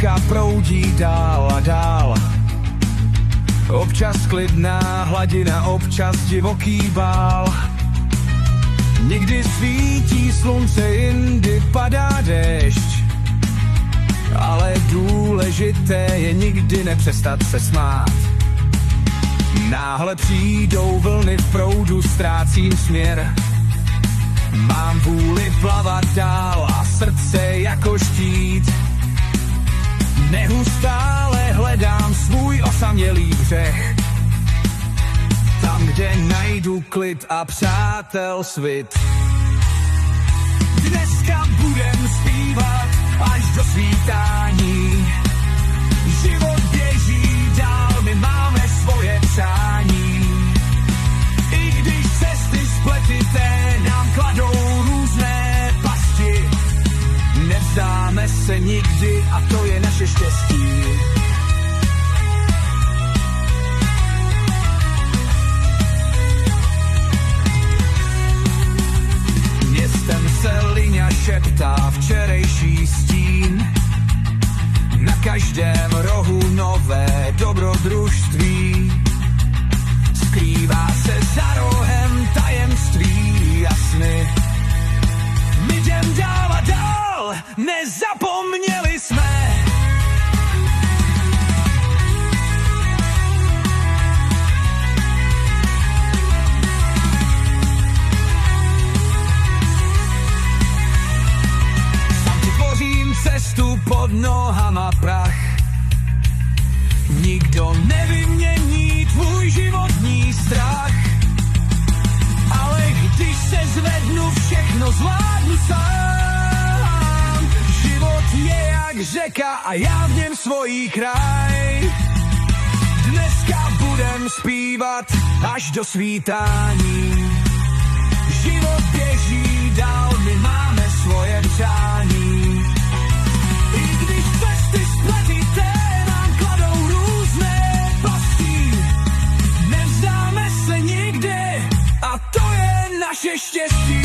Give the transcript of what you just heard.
řeka proudí dál a dál. Občas klidná hladina, občas divoký bál. Někdy svítí slunce, jindy padá déšť. Ale důležité je nikdy nepřestat se smát. Náhle přijdou vlny v proudu, ztrácím směr. Mám vůli plavat dál a srdce jako štít. Neustále hledám svůj osamělý břeh. Tam, kde najdu klid a přátel svit. Dneska budem zpívat až do svítání. Život běží dál, my máme svoje přání. I když cesty spletité nám kladou různé pasti, nevzdáme se nikdy a to je naše štěstí. Městem se liňa šeptá včerejší stín. Na každém rohu nové dobrodružství. Skrývá se za rohem tajemství jasny. My jdem dál a dál, nezapomněli jsme. Sám si tvořím cestu pod nohama prach. Nikdo nevymění tvůj životní strach. Ale když se zvednu, všechno zvládnu sám. Život je jak řeka a já v něm svojí kraj. Dneska budem zpívat až do svítání. Život běží dál, my máme svoje přání. I když cesty spletité nám kladou různé pasti, nevzdáme se nikdy a to je naše štěstí.